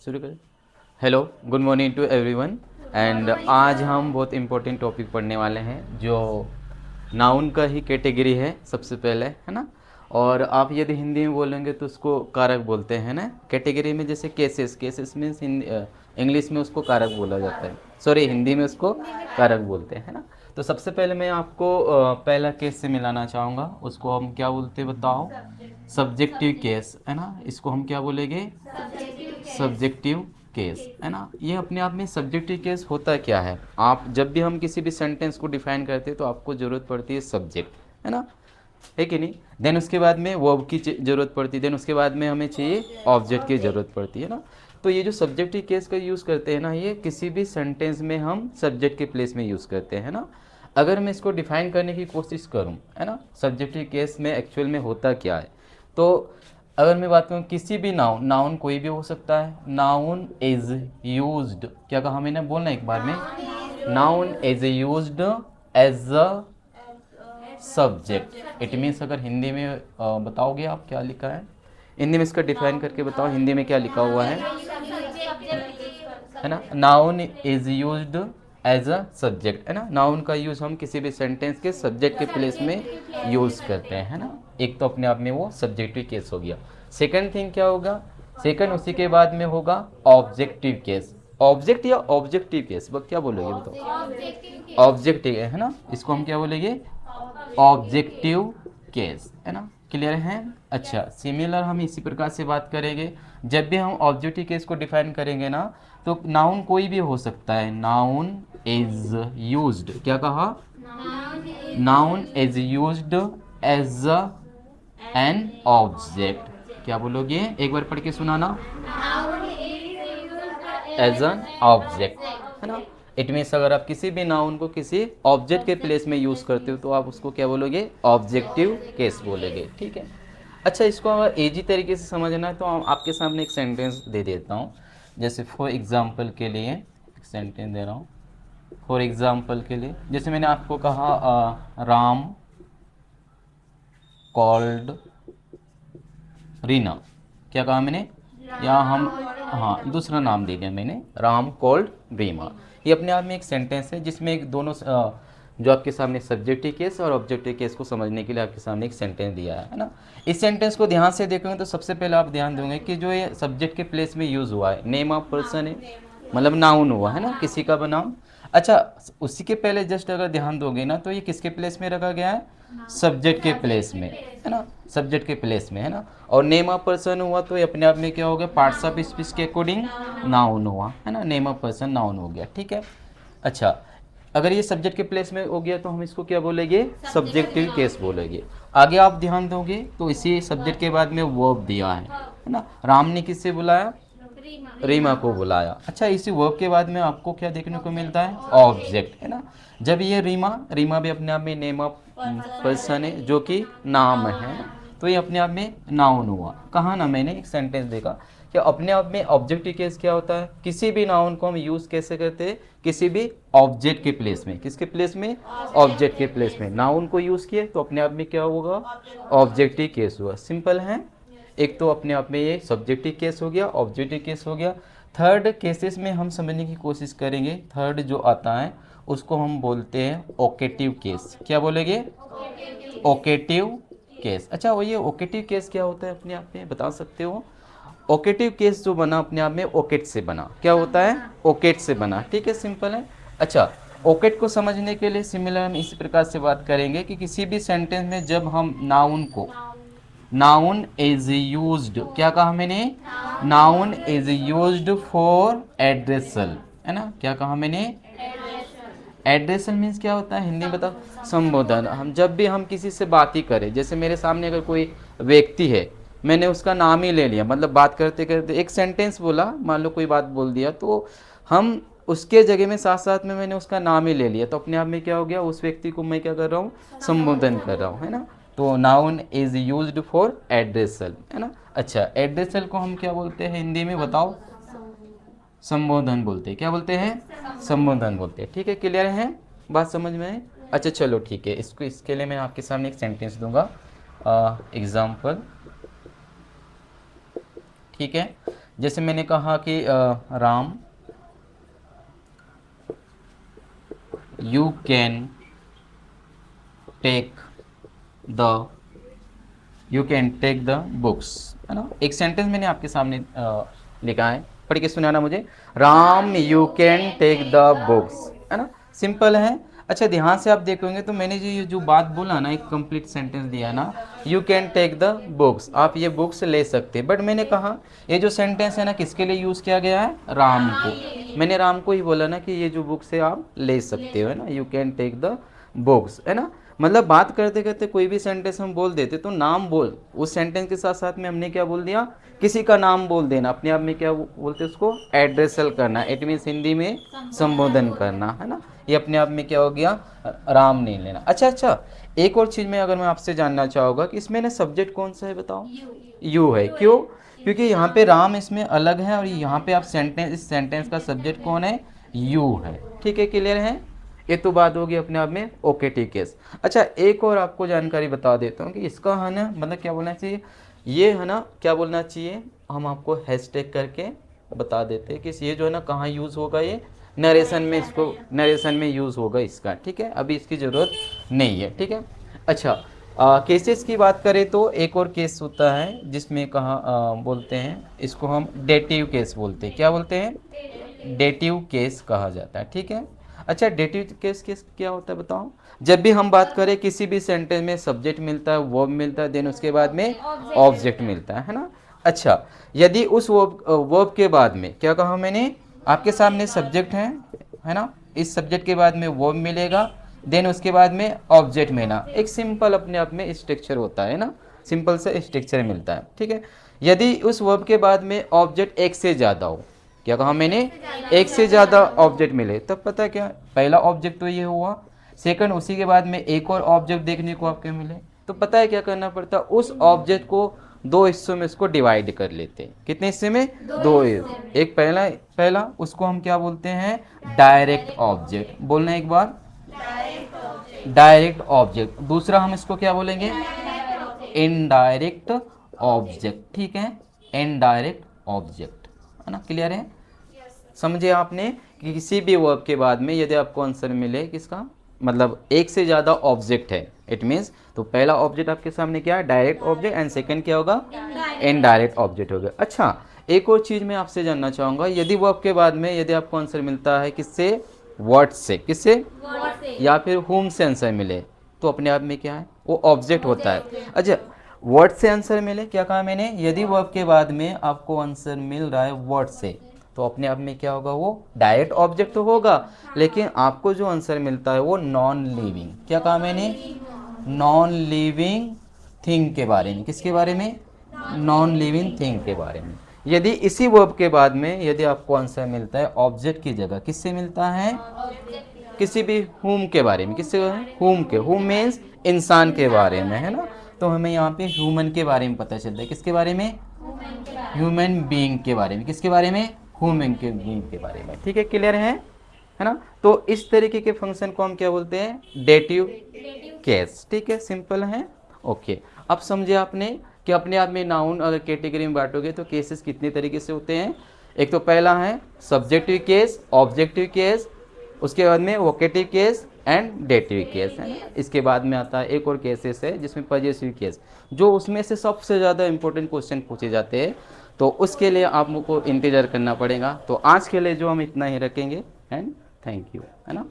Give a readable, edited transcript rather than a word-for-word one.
शुरू करें। Hello, good morning to everyone. And आज हम बहुत इम्पोर्टेंट टॉपिक पढ़ने वाले हैं जो नाउन का ही कैटेगरी है सबसे पहले, है ना। और आप यदि हिंदी में बोलेंगे तो उसको कारक बोलते हैं ना। कैटेगरी में जैसे केसेस, केसेस मीन्स इंग्लिश में उसको कारक बोला जाता है, सॉरी हिंदी में उसको कारक बोलते हैं, है ना। तो सबसे पहले मैं आपको पहला केस से मिलाना चाहूँगा। उसको हम क्या बोलते हैं बताओ? सब्जेक्टिव केस, है ना। इसको हम क्या बोलेंगे? सब्जेक्टिव केस, है ना। ये अपने आप में सब्जेक्टिव केस होता क्या है? आप जब भी हम किसी भी सेंटेंस को डिफाइन करते हैं तो आपको ज़रूरत पड़ती है सब्जेक्ट, है ना, है कि नहीं। देन उसके बाद में वर्ब की ज़रूरत पड़ती है, देन उसके बाद में हमें चाहिए ऑब्जेक्ट की ज़रूरत पड़ती है ना। तो ये जो सब्जेक्टिव केस का यूज़ करते हैं ना, ये किसी भी सेंटेंस में हम सब्जेक्ट के प्लेस में यूज़ करते हैं ना। अगर मैं इसको डिफाइन करने की कोशिश करूँ, है ना, सब्जेक्टिव केस में एक्चुअल में होता क्या है, तो अगर मैं बात करूँ किसी भी नाउन, नाउन कोई भी हो सकता है। नाउन इज यूज्ड, क्या कहा मैंने, बोलना एक बार में। Noun is used as a subject. It means अगर हिंदी में बताओगे आप क्या लिखा है, हिंदी में इसका डिफाइन करके बताओ, हिंदी में क्या लिखा हुआ है ना। Noun is used as a subject, है ना। नाउन का यूज हम किसी भी सेंटेंस के सब्जेक्ट के प्लेस में यूज करते हैं, है ना। एक तो अपने आप में वो सब्जेक्टिव केस हो गया। सेकंड थिंग क्या होगा? सेकंड उसी के बाद में होगा ऑब्जेक्टिव केस। ऑब्जेक्ट या ऑब्जेक्टिव केस, वो क्या बोलोगे बताओ? ऑब्जेक्टिव, है ना। इसको हम क्या बोलेंगे? ऑब्जेक्टिव केस, है ना। क्लियर है? अच्छा, सिमिलर हम इसी प्रकार से बात करेंगे। जब भी हम ऑब्जेक्टिव केस को डिफाइन करेंगे ना, तो नाउन कोई भी हो सकता है। नाउन इज यूज्ड, क्या कहा? Noun is used as an object. क्या बोलोगे? एक बार पढ़ के सुनाना। एज एन ऑब्जेक्ट, है ना। इट मीन्स अगर आप किसी भी नाउन को किसी ऑब्जेक्ट के प्लेस में यूज़ करते हो तो आप उसको क्या बोलोगे? ऑब्जेक्टिव केस बोलोगे, ठीक है। अच्छा, इसको अगर इजी तरीके से समझना है तो आपके सामने एक सेंटेंस दे देता हूँ। जैसे फॉर एग्जांपल के लिए एक सेंटेंस दे रहा हूँ। फॉर एग्जांपल के लिए जैसे मैंने आपको कहा राम कॉल्ड रीना, क्या कहा मैंने? या हम, हाँ, दूसरा नाम दे दिया मैंने, राम कॉल्ड रीमा। ये अपने आप में एक सेंटेंस है जिसमें एक दोनों जो आपके सामने सब्जेक्टिव केस और ऑब्जेक्टिव केस को समझने के लिए आपके सामने एक सेंटेंस दिया है ना। इस सेंटेंस को ध्यान से देखोगे तो सबसे पहले आप ध्यान दोगे कि जो ये सब्जेक्ट के प्लेस में यूज़ हुआ है, नेम ऑफ पर्सन है, मतलब नाउन हुआ है ना, किसी का नाम। अच्छा, उसी के पहले जस्ट अगर ध्यान दोगे ना तो ये किसके प्लेस में रखा गया है? सब्जेक्ट के प्लेस में, है ना, सब्जेक्ट के प्लेस में, है ना। और नेम ऑफ पर्सन हुआ तो ये अपने आप में क्या हो गया? पार्ट्स ऑफ स्पीच के अकॉर्डिंग नाउन हुआ, है ना। नेम ऑफ पर्सन नाउन हो गया, ठीक है। अच्छा, अगर ये सब्जेक्ट के प्लेस में हो गया तो हम इसको क्या बोलेंगे? सब्जेक्टिव केस बोलेंगे। आगे आप ध्यान दोगे तो इसी सब्जेक्ट के बाद में वर्ब दिया है ना। राम ने किससे बुलाया? रीमा को बुलाया। अच्छा, इसी वर्ब के बाद में आपको क्या देखने को मिलता है? ऑब्जेक्ट, है ना। जब ये रीमा, रीमा भी अपने आप में नेम ऑफ पर्सन है जो कि नाम है, तो ये अपने आप में नाउन हुआ। कहा ना मैंने एक सेंटेंस देखा कि अपने आप में ऑब्जेक्टिव केस क्या होता है? किसी भी नाउन को हम यूज़ कैसे करते हैं? किसी भी ऑब्जेक्ट के प्लेस में। किसके प्लेस में? ऑब्जेक्ट के प्लेस में। नाउन को यूज़ किए तो अपने आप में क्या होगा? ऑब्जेक्टिव केस हुआ। सिंपल है। एक तो अपने आप में ये सब्जेक्टिव केस हो गया, ऑब्जेक्टिव केस हो गया। थर्ड केसेस में हम समझने की कोशिश करेंगे। थर्ड जो आता है उसको हम बोलते हैं ओकेटिव केस। क्या बोलेंगे? ओकेटिव केस। अच्छा, वो ये ओकेटिव केस क्या होता है अपने आप में बता सकते हो? ओकेटिव केस जो बना अपने आप में ओकेट से बना। क्या होता है? ओकेट से बना, ठीक है, सिंपल है। अच्छा, ओकेट को समझने के लिए सिमिलर हम इसी प्रकार से बात करेंगे कि किसी भी सेंटेंस में जब हम नाउन को, नाउन इज यूज्ड, क्या कहा मैंने? Noun is used for addressal, है ना। क्या कहा मैंने? एड्रेसल मीन्स क्या होता है हिंदी में बताओ? संबोधन। हम जब भी हम किसी से बात ही करें, जैसे मेरे सामने अगर कोई व्यक्ति है, मैंने उसका नाम ही ले लिया, मतलब बात करते करते एक सेंटेंस बोला, मान लो कोई बात बोल दिया, तो हम उसके जगह में साथ साथ में मैंने उसका नाम ही ले लिया, तो अपने आप में क्या हो गया? उस व्यक्ति को मैं क्या कर रहा हूँ? संबोधन कर रहा हूँ, है ना। तो noun is used for addressal, है ना। अच्छा, एड्रेसल को हम क्या बोलते हैं हिंदी में बताओ? संबोधन बोलते हैं। क्या बोलते हैं? संबोधन बोलते हैं, ठीक है। क्लियर है? बात समझ में है? अच्छा चलो ठीक है, इसको इसके लिए मैं आपके सामने एक सेंटेंस दूंगा, एग्जाम्पल, ठीक है। जैसे मैंने कहा कि Ram you can take the books, है ना। एक सेंटेंस मैंने आपके सामने लिखा है, पढ़ के सुनाना मुझे। Ram you can take the books, है ना, सिंपल है। अच्छा ध्यान से आप देखोगे तो मैंने जो बात बोला ना, एक कंप्लीट सेंटेंस दिया ना, you can take the books, आप ये बुक्स ले सकते हैं। बट मैंने कहा ये जो सेंटेंस है ना किसके लिए यूज़ किया गया है, राम को। मैंने राम को ही बोला ना कि ये जो बुक्स है आप ले सकते हो, है ना, you can take the books, है ना। मतलब बात करते करते कोई भी सेंटेंस हम बोल देते तो नाम बोल, उस सेंटेंस के साथ साथ में हमने क्या बोल दिया, किसी का नाम बोल देना, अपने आप में क्या बोलते हैं उसको, एड्रेसल करना, इट मीन्स हिंदी में संबोधन करना, है ना। ये अपने आप में क्या हो गया, राम नहीं लेना। अच्छा, एक और चीज़ में अगर मैं आपसे जानना चाहूँगा कि इसमें ना सब्जेक्ट कौन सा है, बताओ। यू है, क्यों? क्योंकि यहाँ पे राम इसमें अलग है और यहाँ पे आप इस सेंटेंस का सब्जेक्ट कौन है, यू है। ठीक है, क्लियर है। ये तो बात होगी अपने आप में ओके ठीक है। अच्छा एक और आपको जानकारी बता देता हूँ कि इसका है ना मतलब क्या बोलना चाहिए, ये है ना क्या बोलना चाहिए, हम आपको हैशटैग करके बता देते हैं कि ये जो है ना कहाँ यूज़ होगा, ये नरेशन में, इसको नरेशन में यूज़ होगा इसका। ठीक है, अभी इसकी ज़रूरत नहीं है। ठीक है। अच्छा केसेस की बात करें तो एक और केस होता है जिसमें कहाँ बोलते हैं, इसको हम डेटिव केस बोलते हैं। क्या बोलते हैं, डेटिव केस कहा जाता है। ठीक है। अच्छा डेटिव केस क्या होता है बताओ। जब भी हम बात करें किसी भी सेंटेंस में सब्जेक्ट मिलता है, वर्ब मिलता है, देन उसके बाद में ऑब्जेक्ट मिलता है ना। अच्छा यदि उस वर्ब के बाद में क्या कहा मैंने, आपके सामने सब्जेक्ट है ना, इस सब्जेक्ट के बाद में वर्ब मिलेगा, देन उसके बाद में ऑब्जेक्ट मिलना, एक सिंपल अपने आप में स्ट्रक्चर होता है ना, सिंपल से स्ट्रक्चर मिलता है। ठीक है। यदि उस वर्ब के बाद में ऑब्जेक्ट एक से ज़्यादा हो, क्या कहा मैंने, एक से ज़्यादा ऑब्जेक्ट मिले, तब पता क्या, पहला ऑब्जेक्ट तो ये हुआ, सेकंड उसी के बाद में एक और ऑब्जेक्ट देखने को आपके मिले, तो पता है क्या करना पड़ता, उस ऑब्जेक्ट को दो हिस्सों में इसको डिवाइड कर लेते हैं। कितने हिस्से में, दो हिस्से। एक पहला उसको हम क्या बोलते हैं, डायरेक्ट ऑब्जेक्ट, बोलना एक बार, डायरेक्ट ऑब्जेक्ट। दूसरा हम इसको क्या बोलेंगे, इनडायरेक्ट ऑब्जेक्ट। ठीक है, इनडायरेक्ट ऑब्जेक्ट, है ना, क्लियर है। समझे आपने कि किसी भी वर्ब के बाद में यदि आपको आंसर मिले किसका, मतलब एक से ज़्यादा ऑब्जेक्ट है, इट मीन्स तो पहला ऑब्जेक्ट आपके सामने क्या है, डायरेक्ट ऑब्जेक्ट, एंड सेकंड क्या होगा, इनडायरेक्ट ऑब्जेक्ट होगा। अच्छा एक और चीज़ मैं आपसे जानना चाहूँगा, यदि वर्ब के बाद में यदि आपको आंसर मिलता है किससे, व्हाट से, किससे, या फिर होम से आंसर मिले, तो अपने आप में क्या है, वो ऑब्जेक्ट होता है। अच्छा वर्ड से आंसर मिले, क्या कहा मैंने, यदि वर्ब के बाद में आपको आंसर मिल रहा है वर्ड से, तो अपने आप में क्या होगा, वो डायरेक्ट ऑब्जेक्ट तो होगा, लेकिन आपको जो आंसर मिलता है वो नॉन लिविंग, क्या कहा मैंने, नॉन लिविंग थिंग के बारे में, किसके बारे में, नॉन लिविंग थिंग के बारे में। यदि इसी वर्ब के बाद में यदि आपको आंसर मिलता है ऑब्जेक्ट की जगह, किससे मिलता है, किसी भी हुम के बारे में, किससे, हुम के, हुम मीन्स इंसान के बारे में, है ना, तो हमें यहाँ पे ह्यूमन के बारे में पता चलता है, किसके बारे में, ह्यूमन बीइंग के बारे में, किसके बारे में, ह्यूमन के बीइंग के बारे में। ठीक है, क्लियर है ना। तो इस तरीके के फंक्शन को हम क्या बोलते हैं, डेटिव केस। ठीक है, सिंपल है। ओके अब समझे आपने कि अपने आप में नाउन अगर कैटेगरी में बांटोगे तो केसेस कितने तरीके से होते हैं। एक तो पहला है सब्जेक्टिव केस, ऑब्जेक्टिव केस, उसके बाद में vocative case and dative case, है ना। इसके बाद में आता है एक और केसेस है जिसमें पजेसिव केस, जो उसमें से सबसे ज़्यादा इंपॉर्टेंट क्वेश्चन पूछे जाते हैं, तो उसके लिए आपको इंतज़ार करना पड़ेगा। तो आज के लिए जो हम इतना ही रखेंगे, एंड थैंक यू, है ना।